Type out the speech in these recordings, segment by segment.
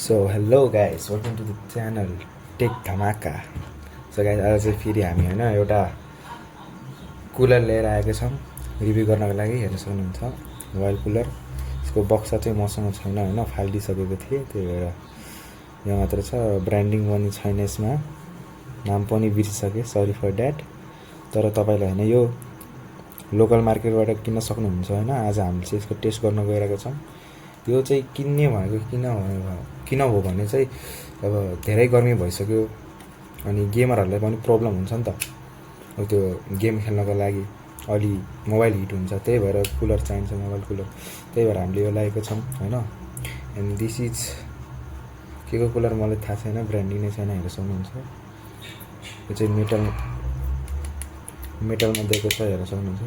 So hello guys, welcome to the channel Tech Dhamaka. So guys, आज चाहिँ फेरि हामी होइन एउटा कुलर लिएर आएको छौँ रिभ्यू गर्नको लागि। हेर्न सक्नुहुन्छ मोबाइल कुलर। यसको बक्सा चाहिँ मसँग छैन होइन, फालिदिइसकेको थिएँ, त्यही भएर यहाँ मात्र छ। ब्रान्डिङ पनि छैन यसमा, नाम पनि बिर्सिसकेँ, सरी फर द्याट। तर तपाईँलाई होइन यो लोकल मार्केटबाट किन्न सक्नुहुन्छ होइन। आज हामीले चाहिँ यसको टेस्ट गर्न गइरहेको छौँ। यो चाहिँ किन्ने भनेको किन हो भने चाहिँ अब धेरै गर्मी भइसक्यो अनि गेमरहरूलाई पनि प्रब्लम हुन्छ नि त। अब त्यो गेम खेल्नको लागि अलि मोबाइल हिट हुन्छ, त्यही भएर कुलर चाहिन्छ, मोबाइल कुलर। त्यही भएर हामीले यो लागेको छौँ होइन। एन्ड दिस इज के को कुलर मलाई थाहा छैन, ब्रान्डिङ नै छैन, हेरेर सक्नुहुन्छ। यो चाहिँ मेटलमा दिएको छ, हेर्न सक्नुहुन्छ।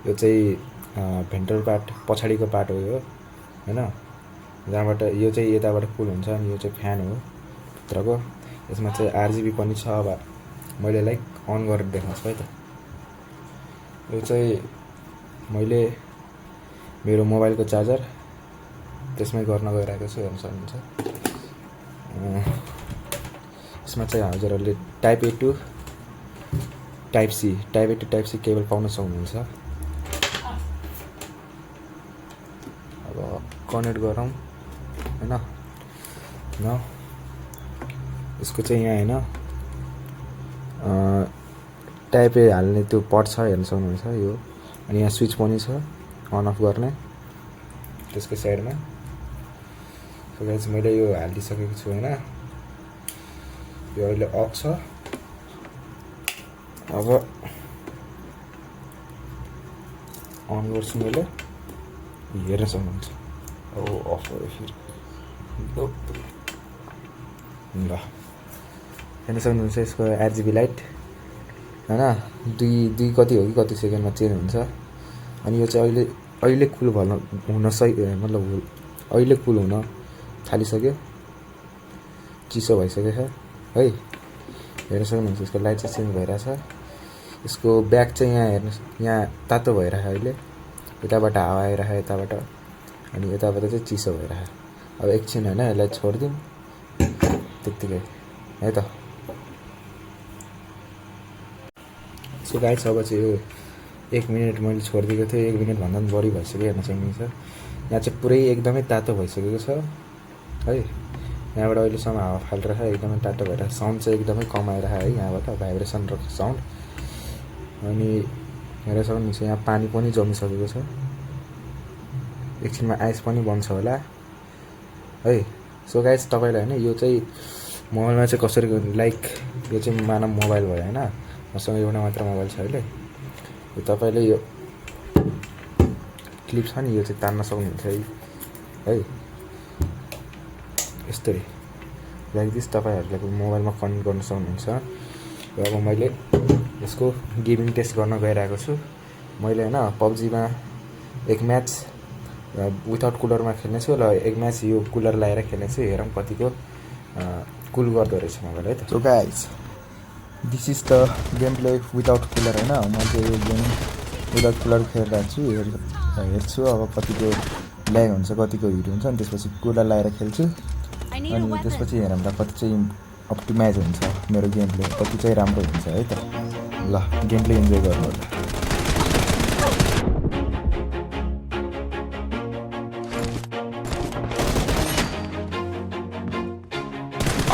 यो चाहिँ भेन्टल पार्ट, पछाडिको पार्ट हो यो होइन, जहाँबाट यो चाहिँ यताबाट कुल हुन्छ अनि यो चाहिँ फ्यान हो भित्रको। यसमा चाहिँ आरजिबी पनि छ। अब मैले लाइक अन गरेर देखाउँछु है त। यो चाहिँ मैले मेरो मोबाइलको चार्जर त्यसमै गर्न गइरहेको छु, हेर्न सक्नुहुन्छ। यसमा चाहिँ हजुरहरूले type A to type C cable पाउन सक्नुहुन्छ। अब कनेक्ट गरौँ होइन। न यसको चाहिँ यहाँ होइन टाइप ए हाल्ने त्यो पट छ, हेर्न सक्नुहुन्छ यो। अनि यहाँ स्विच पनि छ अन अफ गर्ने त्यसको साइडमा। सो गाइस, मैले यो हालिदिइसकेको छु होइन। यो अहिले अफ छ। अब अन गर्छु मैले, हेर्न सक्नुहुन्छ। अब अफ भयो फेरि, ल हेर्न सक्नुहुन्छ। यसको आरजिबी लाइट होइन, दुई कति हो कि कति सेकेन्डमा चेन्ज हुन्छ। अनि यो चाहिँ अहिले कुल हुन मतलब अहिले कुल हुन थालिसक्यो, चिसो भइसकेको छ है। हेर्न सक्नुहुन्छ यसको लाइट चाहिँ चेन्ज भइरहेछ। यसको ब्याक चाहिँ यहाँ हेर्नुहोस्, यहाँ तातो भइरहेछ अहिले, यताबाट हावा आइरहेछ यताबाट, अनि यताबाट चाहिँ चिसो भइरहेछ। अब एकछिन होइन यसलाई छोडिदिउँ त्यत्तिकै है त। सो गाइस, अब चाहिँ यो 1 मिनट मैले छोडिदिएको थिएँ, 1 मिनटभन्दा पनि बढी भइसक्यो, हेर्न सक्नुहुन्छ। यहाँ चाहिँ पुरै एकदमै तातो भइसकेको छ है। यहाँबाट अहिलेसम्म हावा फालिरहेछ, एकदमै तातो भएर साउन्ड चाहिँ एकदमै कम आइरहेछ है, यहाँबाट भाइब्रेसन र साउन्ड। अनि हेरेर सक्नुहुन्छ यहाँ पानी पनि जमिसकेको छ, एकछिनमा आइस पनि बन्छ होला है। सो गाइस, तपाईँलाई होइन यो चाहिँ मोबाइलमा चाहिँ कसरी लाइक यो चाहिँ मानव मोबाइल भयो होइन, मसँग एउटा मात्र मोबाइल छ अहिले। यो तपाईँले यो क्लिप छ नि, यो चाहिँ तान्न सक्नुहुन्छ है। यस्तै लाइक दिस तपाईँहरूले मोबाइलमा कनेक्ट गर्न सक्नुहुन्छ। अब मैले यसको गेमिङ टेस्ट गर्न गइरहेको छु। मैले होइन पब्जीमा एक म्याच विथआउट कुलरमा खेल्नेछु, र एक म्याच यो कुलर लगाएर खेल्नेछु। हेरौँ कतिको कुल गर्दो रहेछ मोबाइल है त। So guys, this is the game play without cooler होइन। म चाहिँ यो गेम विथआउट कुलर खेलिरहेको छु, हेर्छु अब कतिको ल्याग हुन्छ, कतिको हिट हुन्छ। अनि त्यसपछि कुलर लगाएर खेल्छु, अनि त्यसपछि हेरौँ त कति चाहिँ अप्टिमाइज हुन्छ मेरो गेम प्ले, कति चाहिँ राम्रो हुन्छ है त। ल गेम प्ले इन्जोय गर्नु होला।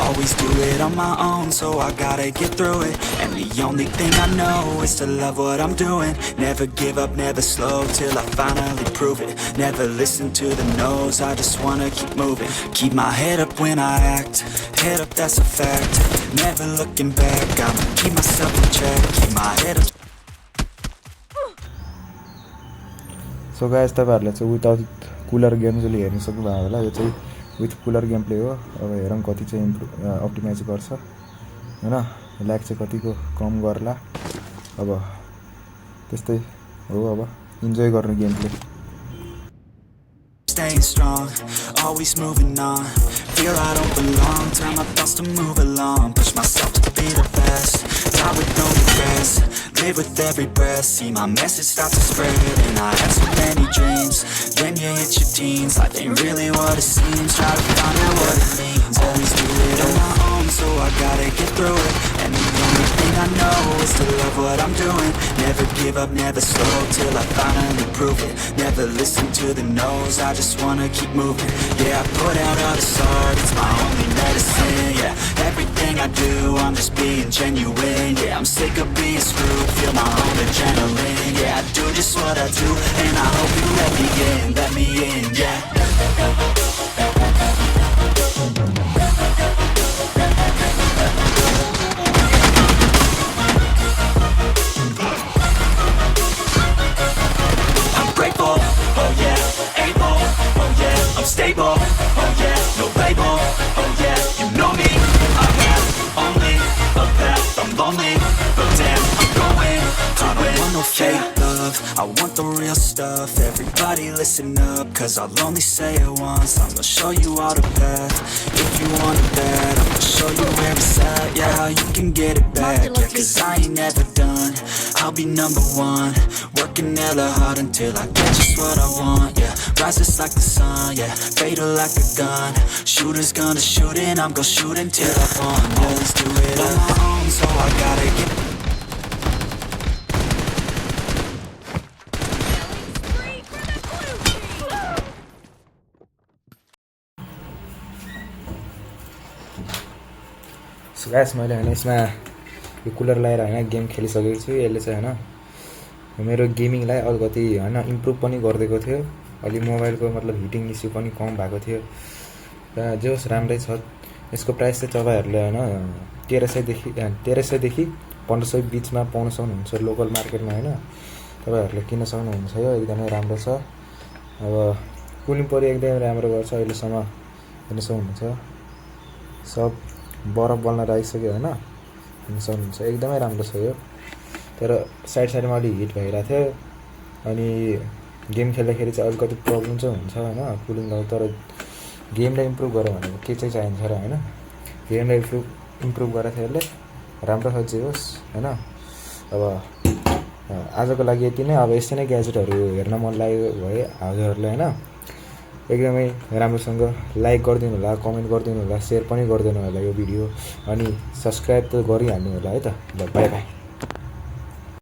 Always do it on my own, so I gotta get through it. And the only thing I know is to love what I'm doing. Never give up, never slow, till I finally prove it. Never listen to the no's, I just wanna keep moving. Keep my head up when I act, head up, that's a fact. Never looking back, I'ma keep myself in check. Keep my head up. So guys, तपाईँहरूले चाहिँ without cooler game चाहिँ हेर्न सक्नुभयो होला। यो चाहिँ with cooler game play हो। अब हेरौँ कति चाहिँ अप्टिमाइज गर्छ होइन, ल्याग चाहिँ कतिको कम गर्ला। अब त्यस्तै हो, अब इन्जोय गर्नु game play. Staying strong, always moving on. Feel I don't belong, tell my thoughts to move along. Push myself to be the best. Die with no regrets, live with every breath. See my message start to spread, and I had so many dreams. Then you hit your teens, life ain't really what it seems. Try to find out what it means. Always do it on my own, so I gotta get through it. And the only thing I know is to love what I'm doing. Never give up, never slow, till I finally prove it. Never listen to the no's, I just wanna keep moving. Yeah, I put out all this art, it's my only medicine. Yeah, everything I do, I'm just being genuine. Yeah, I'm sick of being screwed, feel my own adrenaline. Yeah, I do just what I do, and I hope you let me in, yeah. Grateful, oh yeah, able, oh yeah, I'm stable, oh yeah, no label, oh yeah, you know me, I have only a path, I'm lonely, but damn, I'm going to win. I don't want no fake love, I want the real stuff. Everybody listen up, cause I'll only say it once. I'm gonna show you all the path, if you want it bad. I'm gonna show you where it's at, yeah, how you can get it back. Yeah, cause I ain't never done, I'll be number one. Working hella hard until I get just what I want, yeah. Rises like the sun, yeah, fatal like a gun. Shooters gonna shoot and I'm gonna shoot until I won. Always do it on my own, so I gotta get. So guys मैले होइन यसमा यो cooler लगाएर होइन game खेलिसकेको छु। यसले चाहिँ होइन मेरो गेमिङलाई अलिकति होइन इम्प्रुभ पनि गरिदिएको थियो। अलि मोबाइलको मतलब हिटिङ इस्यु पनि कम भएको थियो र जे होस् राम्रै छ। यसको प्राइस चाहिँ तपाईँहरूले होइन 1300 देखि 1500 बिचमा पाउन सक्नुहुन्छ लोकल मार्केटमा होइन। तपाईँहरूले किन्न सक्नुहुन्छ, यो एकदमै राम्रो छ। अब कुलिङ पनि एकदमै राम्रो गर्छ अहिलेसम्म हेर्न सक्नुहुन्छ। सब बरफ बल्न राखिसक्यो होइन, हेर्न सक्नुहुन्छ एकदमै राम्रो छ यो। तर साइडमा अलि हिट भइरहेको थियो अनि गेम खेल्दाखेरि चाहिँ अलिकति प्रब्लम चाहिँ हुन्छ होइन कुलिङलाई। तर गेमलाई इम्प्रुभ गर्यो भनेको के चाहिँ चाहिन्छ र होइन, गेमलाई इम्प्रुभ गरेको थियो यसले, राम्रो छ जे होस् होइन। अब आजको लागि यति नै। अब यस्तै नै ग्याजेटहरू हेर्न मन लाग्यो भए हजुरहरूले होइन एकदमै राम्रोसँग लाइक गरिदिनु होला, कमेन्ट गरिदिनु होला, सेयर पनि गरिदिनु होला यो भिडियो, अनि सब्सक्राइब त गरिहाल्नु होला है त। ल बाई बाई।